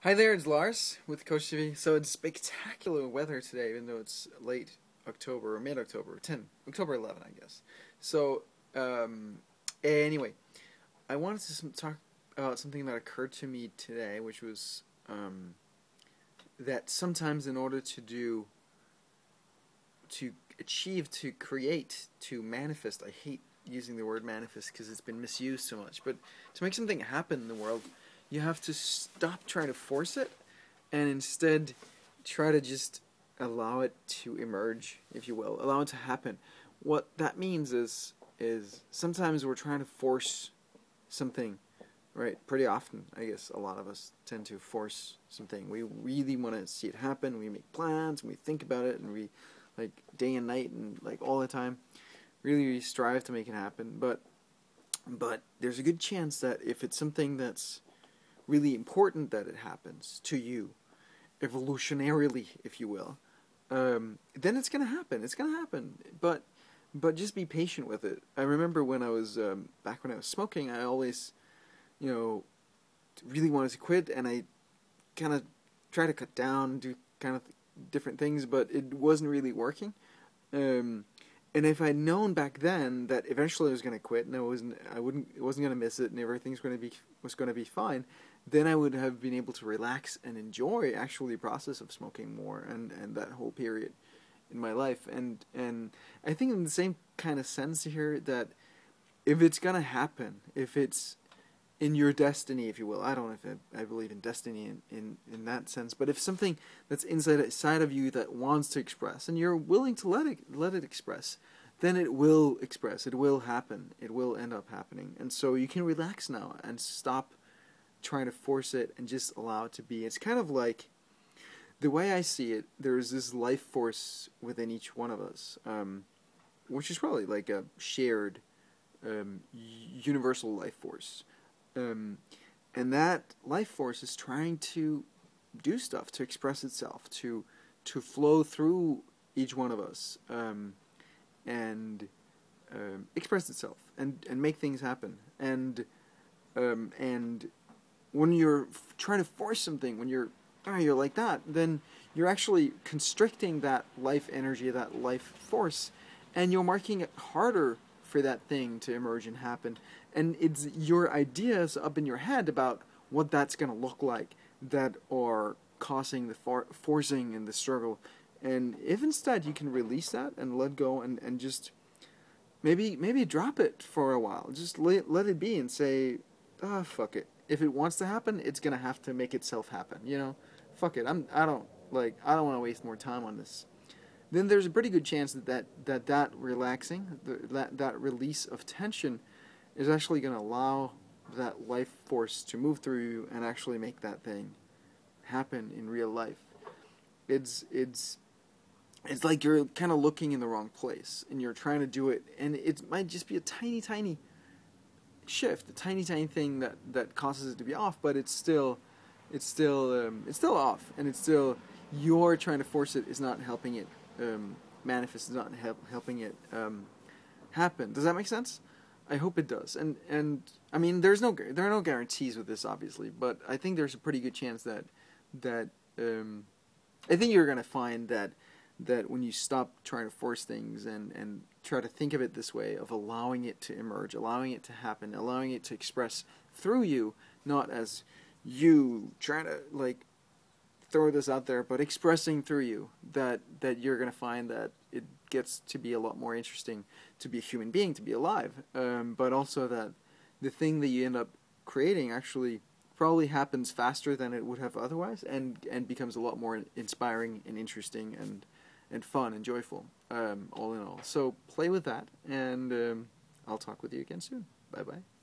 Hi there, it's Lars with Coach TV. So it's spectacular weather today, even though it's late October or mid-October, October 11, I guess. So, anyway, I wanted to talk about something that occurred to me today, which was that sometimes in order to achieve, to create, to manifest, I hate using the word manifest because it's been misused so much, but to make something happen in the world, you have to stop trying to force it and instead try to just allow it to emerge, if you will, allow it to happen. What that means is sometimes we're trying to force something, right? Pretty often, I guess a lot of us tend to force something. We really want to see it happen. We make plans and we think about it and we like day and night and like all the time really strive to make it happen. But there's a good chance that if it's something that's really important that it happens to you, evolutionarily, if you will, then it's gonna happen. It's gonna happen. But just be patient with it. I remember when I was back when I was smoking, I always, really wanted to quit, and I kind of try to cut down, do kind of different things, but it wasn't really working. And if I'd known back then that eventually I was going to quit and it wasn't going to miss it and everything's was going to be fine, then I would have been able to relax and enjoy actually the process of smoking more and that whole period in my life. And I think in the same kind of sense here, that if it's going to happen, if it's in your destiny, if you will, I don't know if I believe in destiny in that sense, but if something that's inside of you that wants to express and you're willing to let it express, then it will express, it will happen, it will end up happening. And so you can relax now and stop trying to force it and just allow it to be. It's kind of like, the way I see it, there's this life force within each one of us, which is probably like a shared universal life force. And that life force is trying to do stuff, to express itself, to flow through each one of us, and express itself and make things happen. And when you're trying to force something, when you're like that, then you're actually constricting that life energy, that life force, and you're making it harder for that thing to emerge and happen. And it's your ideas up in your head about what that's going to look like that are causing the forcing and the struggle. And if instead you can release that and let go and just maybe drop it for a while, just let it be and say, fuck it. If it wants to happen, it's going to have to make itself happen. Fuck it. I don't want to waste more time on this. Then there's a pretty good chance that relaxing, that release of tension is actually going to allow that life force to move through you and actually make that thing happen in real life. It's like you're kind of looking in the wrong place and you're trying to do it, and it might just be a tiny shift, a tiny thing that causes it to be off, but it's still off, and it's still, you're trying to force it is not helping it manifest, is not helping it happen. Does that make sense? I hope it does. And I mean, there are no guarantees with this, obviously, but I think there's a pretty good chance that I think you're going to find that when you stop trying to force things and try to think of it this way, of allowing it to emerge, allowing it to happen, allowing it to express through you, not as you trying to like throw this out there, but expressing through you, that you're going to find that it gets to be a lot more interesting to be a human being, to be alive, but also that the thing that you end up creating actually probably happens faster than it would have otherwise, and becomes a lot more inspiring and interesting and fun and joyful, all in all. So play with that, and I'll talk with you again soon. Bye-bye.